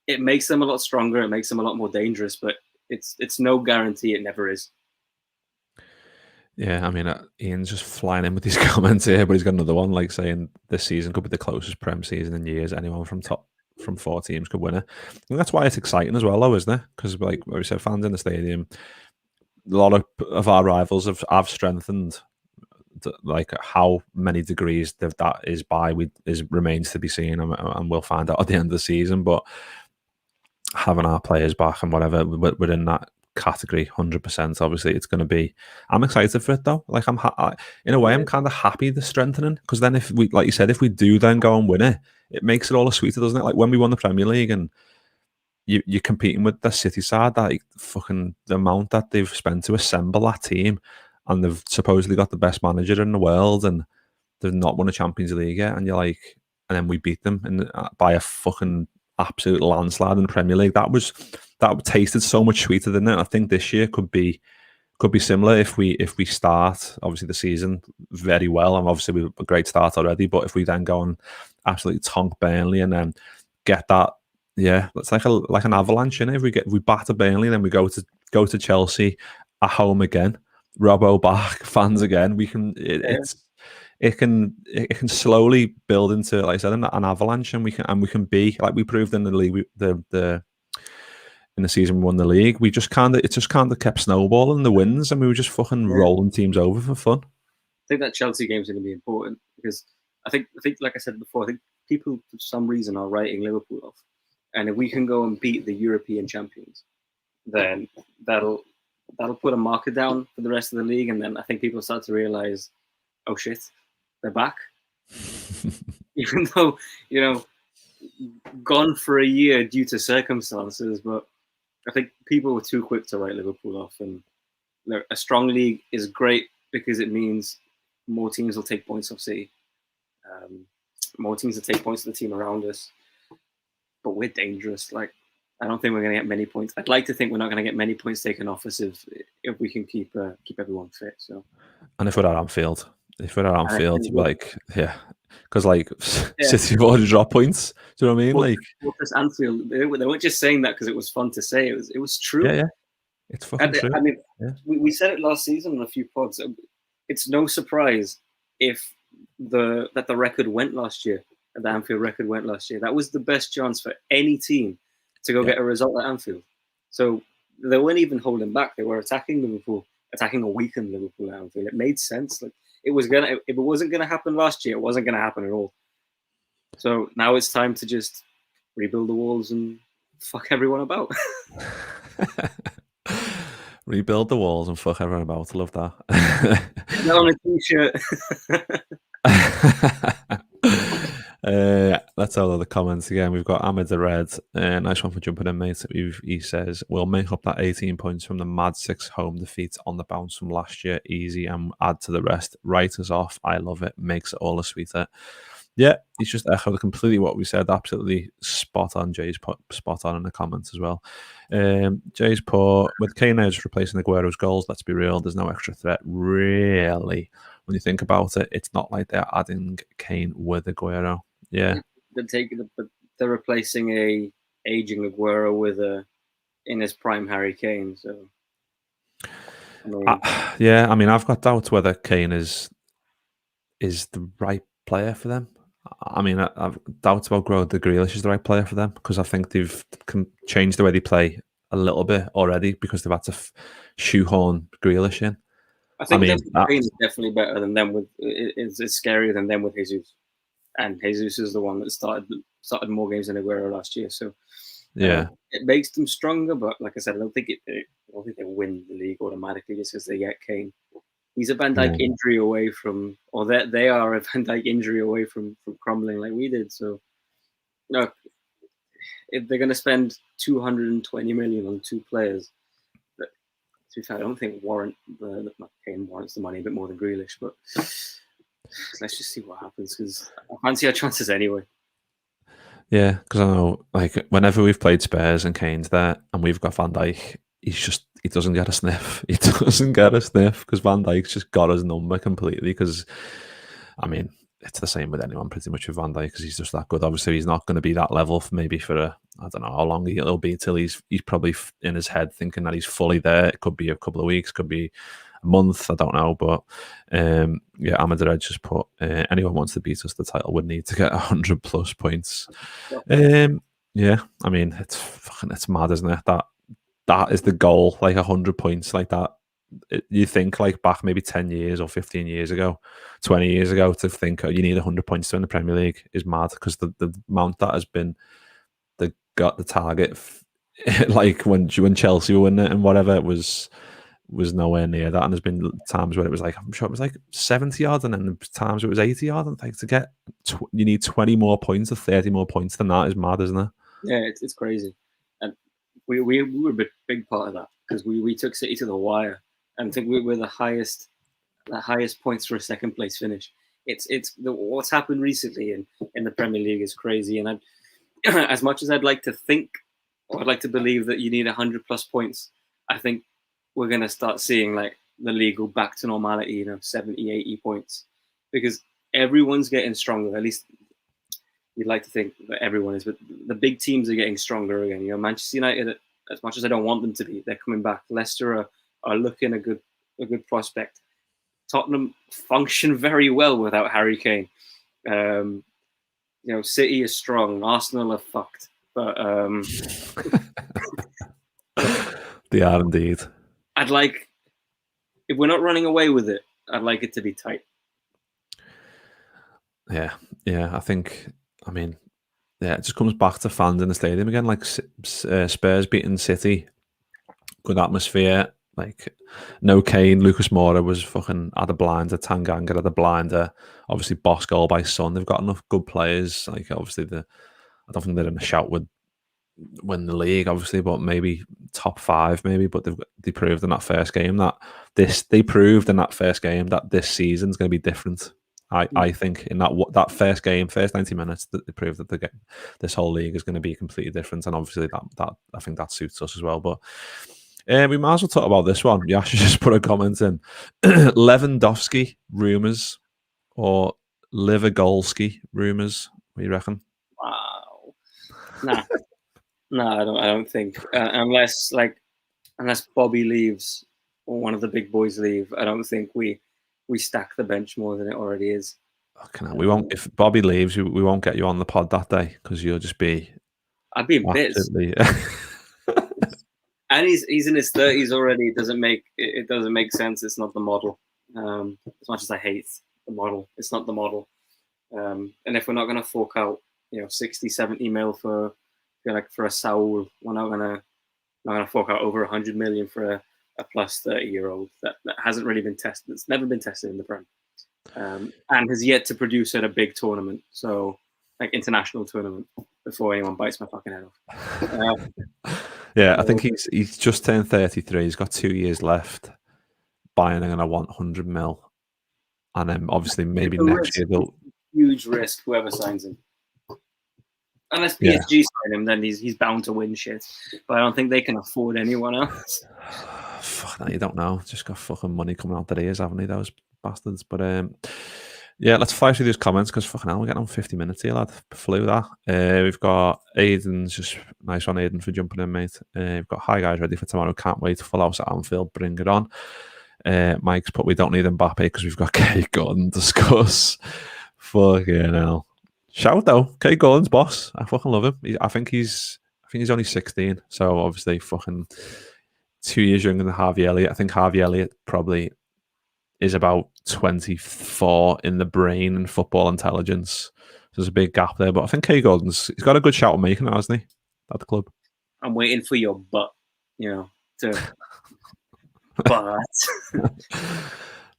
it makes them a lot stronger. It makes them a lot more dangerous, but it's no guarantee. It never is. Yeah, I mean, Ian's just flying in with these comments here, but he's got another one, like saying this season could be the closest Prem season in years. Anyone from 4 teams could win it. And that's why it's exciting as well, though, isn't it? Because, like we said, fans in the stadium, a lot of our rivals have strengthened. Like how many degrees that is by remains to be seen, and we'll find out at the end of the season. But having our players back and whatever, we're in that category 100%. Obviously, it's going to be. I'm excited for it though. Like in a way, I'm kind of happy the strengthening, because then if we, like you said, if we do then go and win it, it makes it all the sweeter, doesn't it? Like when we won the Premier League and you're competing with the City side, that fucking the amount that they've spent to assemble that team, and they've supposedly got the best manager in the world, and they've not won a Champions League yet, and you're like, and then we beat them by a fucking absolute landslide in the Premier League. That tasted so much sweeter than it. I think this year could be similar if we start obviously the season very well, and obviously we've a great start already. But if we then go and absolutely tonk Burnley and then get that, yeah, it's like an avalanche. You know, if we batter Burnley, then we go to Chelsea at home again, Robbo back, fans again. We can it can slowly build into, like I said, an avalanche, and we can be like we proved in the league. In the season we won the league, it just kind of kept snowballing the wins, and we were just fucking rolling teams over for fun. I think that Chelsea game is going to be important, because I think like I said before, I think people for some reason are writing Liverpool off, and if we can go and beat the European champions, then that'll put a marker down for the rest of the league, and then I think people start to realize, oh shit, they're back. Even though, gone for a year due to circumstances, but I think people were too quick to write Liverpool off. And a strong league is great because it means more teams will take points off City. More teams will take points of the team around us. But we're dangerous. Like, I don't think we're going to get many points. I'd like to think we're not going to get many points taken off us if we can keep everyone fit. So, and if we're at Anfield, because City have already dropped points. Do you know what I mean? Well, Anfield, they weren't just saying that because it was fun to say. It was true. Yeah, it's fucking true. I mean, we said it last season in a few pods. It's no surprise if that the record went last year. The Anfield record went last year. That was the best chance for any team to go get a result at Anfield. So they weren't even holding back. They were attacking Liverpool, attacking a weakened Liverpool at Anfield. It made sense. Like if it wasn't gonna happen last year, it wasn't gonna happen at all. So now it's time to just rebuild the walls and fuck everyone about. Rebuild the walls and fuck everyone about. I love that. Not on a t-shirt. Let's have all the comments again. We've got Ahmed the Red. Nice one for jumping in, mate. He says, we'll make up that 18 points from the mad 6 home defeats on the bounce from last year. Easy, and add to the rest. Write us off. I love it. Makes it all the sweeter. Yeah, he's just echoed completely what we said. Absolutely spot on. Jay's spot on in the comments as well. Jay's poor. With Kane now just replacing Aguero's goals, let's be real, there's no extra threat, really. When you think about it, it's not like they're adding Kane with Aguero. Yeah. They're replacing a aging Aguero with in his prime Harry Kane. So, I mean, I've got doubts whether Kane is the right player for them. I mean, I've doubts about the Grealish is the right player for them because I think they've changed the way they play a little bit already because they've had to shoehorn Grealish in. I think Kane is definitely better than them with. It's scarier than them with Jesus, and Jesus is the one that started more games than Aguero last year. So it makes them stronger. But like I said, I don't think they win the league automatically just because they get Kane. He's a Van Dijk injury away from, or they are a Van Dijk injury away from crumbling like we did. So, if they're going to spend 220 million on 2 players, but to be fair, I don't think Kane warrants the money a bit more than Grealish. But let's just see what happens because I fancy our chances anyway. Yeah, because I know, like, whenever we've played Spurs and Kane's there, and we've got Van Dijk, he doesn't get a sniff. He doesn't get a sniff because Van Dijk's just got his number completely. Because, I mean, it's the same with anyone pretty much with Van Dijk because he's just that good. Obviously, he's not going to be that level for I don't know how long it'll be till he's probably in his head thinking that he's fully there. It could be a couple of weeks, could be a month, I don't know. But Ahmed just put, anyone wants to beat us the title would need to get 100+ points. Yeah, I mean, it's mad, isn't it? That is the goal, like 100 points like that. You think like back maybe 10 years or 15 years ago, 20 years ago, to think you need 100 points to win the Premier League is mad because the amount that has been got the target like when Chelsea were winning it and whatever, it was nowhere near that. And there's been times where it was like, I'm sure it was like 70 yards, and then times it was 80 yards. And like to get you need 20 more points or 30 more points than that is mad, isn't it? Yeah, it's crazy. And we were a big part of that because we took City to the wire, and I think we were the highest points for a second place finish. What's happened recently in the Premier League is crazy. And as much as I'd like to think, or I'd like to believe that you need 100+ points, I think we're going to start seeing like the league go back to normality, 70, 80 points, because everyone's getting stronger. At least you'd like to think that everyone is, but the big teams are getting stronger again. Manchester United, as much as I don't want them to be, they're coming back. Leicester are looking a good prospect. Tottenham function very well without Harry Kane. City is strong. Arsenal are fucked, but they are indeed. I'd like, if we're not running away with it, I'd like it to be tight. Yeah, I think. I mean, it just comes back to fans in the stadium again. Like Spurs beating City, good atmosphere. Like no Kane, Lucas Moura was fucking at a blinder. Tanganga at a blinder. Obviously, boss goal by Son. They've got enough good players. Like obviously, I don't think they're in a shout with win the league, obviously, but maybe top 5, maybe. But they proved in that first game that this season's going to be different. I think in that first game, first 90 minutes, that they proved that this whole league is going to be completely different, and obviously that I think that suits us as well. But we might as well talk about this one. Yash just put a comment in: Lewandowski rumours or Livagolski rumours. What do you reckon? Wow. Nah. No, I don't think unless Bobby leaves or one of the big boys leave, I don't think we stack the bench more than it already is. We won't. If Bobby leaves, we won't get you on the pod that day because you'll just be. I'd be in bits. And he's in his 30s already. It doesn't make sense. It's not the model. As much as I hate the model, it's not the model. And if we're not going to fork out, 60, 70 mil for a Saul, we're not gonna fork out over 100 million for a plus 30-year-old that hasn't really been tested. It's never been tested in the Prem, and has yet to produce at a big tournament. So, like international tournament, before anyone bites my fucking head off. Yeah, I think he's just turned 33. He's got 2 years left. Bayern are going to want 100 mil, and then obviously maybe next year they'll huge risk whoever signs him. Unless PSG sign him, then he's bound to win shit. But I don't think they can afford anyone else. Fuck that, you don't know. Just got fucking money coming out their ears, haven't they, those bastards? But yeah, let's fly through these comments because fucking hell, we're getting on 50 minutes here, lad. Flew that. We've got Aiden's just nice one, Aiden, for jumping in, mate. We've got hi guys, ready for tomorrow. Can't wait. Full house at Anfield. Bring it on. Mike's put we don't need Mbappe because we've got Kate Gordon. Discuss. Fucking hell. Shout though, Kate Gordon's boss. I fucking love him. I think he's only 16, so obviously fucking 2 years younger than Harvey Elliott. I think Harvey Elliott probably is about 24 in the brain and football intelligence. There's a big gap there, but I think Kate Gordon's he's got a good shout at making it, hasn't he? At the club. I'm waiting for your butt, to. But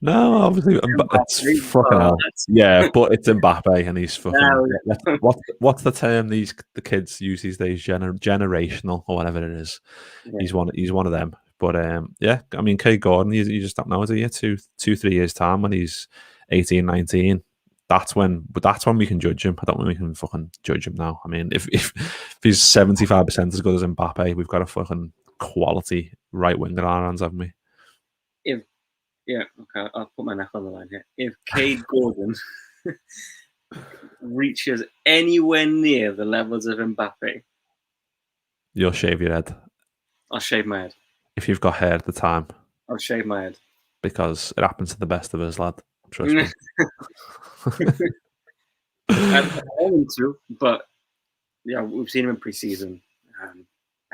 no, obviously, it's fucking hell. Yeah, but it's Mbappe, and he's fucking. No. What's the term the kids use these days? Generational or whatever it is. Yeah. He's one of them. But yeah, I mean, Kate Gordon, you just don't know, do you? 2-3 years time when he's 18, 19. That's when we can judge him. I don't think we can fucking judge him now. I mean, if he's 75% as good as Mbappe, we've got a fucking quality right winger on our hands, haven't we? Yeah, okay, I'll put my neck on the line here. If Kate Gordon reaches anywhere near the levels of Mbappe, you'll shave your head. I'll shave my head. If you've got hair at the time, I'll shave my head. Because it happens to the best of us, lad. Trust me. I want him to, but yeah, we've seen him in pre-season. And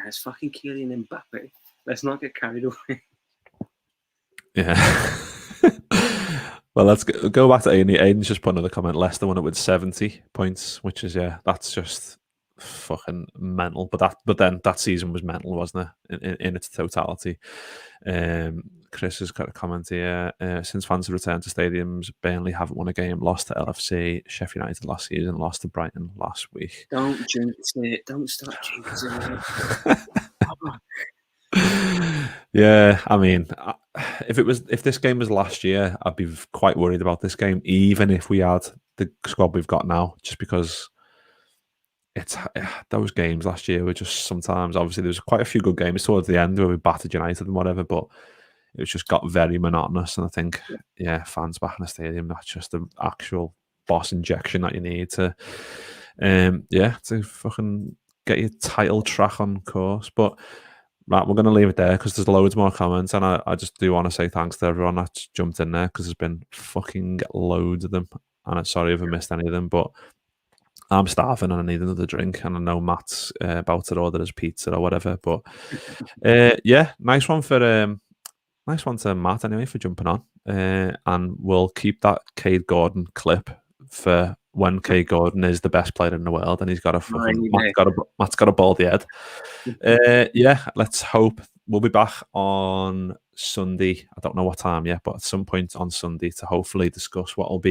it's fucking Kylian Mbappe. Let's not get carried away. Yeah. Well, let's go back to Aiden. Aiden's just put another comment. Leicester won it with 70 points, which is that's just fucking mental. But then that season was mental, wasn't it? In its totality. Chris has got a comment here. Since fans have returned to stadiums, Burnley haven't won a game. Lost to LFC. Sheffield United last season. Lost to Brighton last week. Don't jinx it. Don't start jinxing it. Yeah, I mean, if this game was last year, I'd be quite worried about this game, even if we had the squad we've got now, just because those games last year were just sometimes, obviously there was quite a few good games towards the end where we battered United and whatever, but it just got very monotonous. And I think, fans back in the stadium, that's just the actual boss injection that you need to fucking get your title track on course. But right, we're going to leave it there because there's loads more comments, and I just do want to say thanks to everyone that's jumped in there because there's been fucking loads of them, and I'm sorry if I missed any of them, but I'm starving and I need another drink, and I know Matt's about to order his pizza or whatever, but nice one to Matt anyway for jumping on, and we'll keep that Kate Gordon clip for when Kate Gordon is the best player in the world and he's got Matt's got a baldy head. Let's hope we'll be back on Sunday. I don't know what time yet, but at some point on Sunday to hopefully discuss what will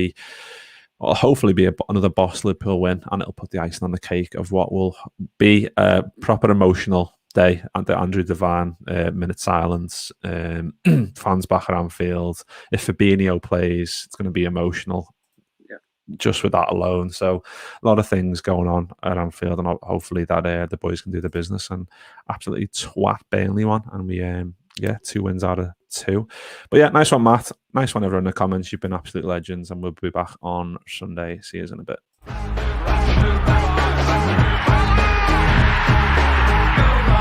hopefully be another boss Liverpool win, and it'll put the icing on the cake of what will be a proper emotional day at the Andrew Devine minute silence. Fans back at Anfield. If Fabinho plays, it's going to be emotional. Just with that alone. So a lot of things going on at Anfield, and hopefully that the boys can do the business and absolutely twat Burnley one. And we 2 wins out of 2. But yeah, nice one, Matt. Nice one, everyone in the comments. You've been absolute legends, and we'll be back on Sunday. See you in a bit.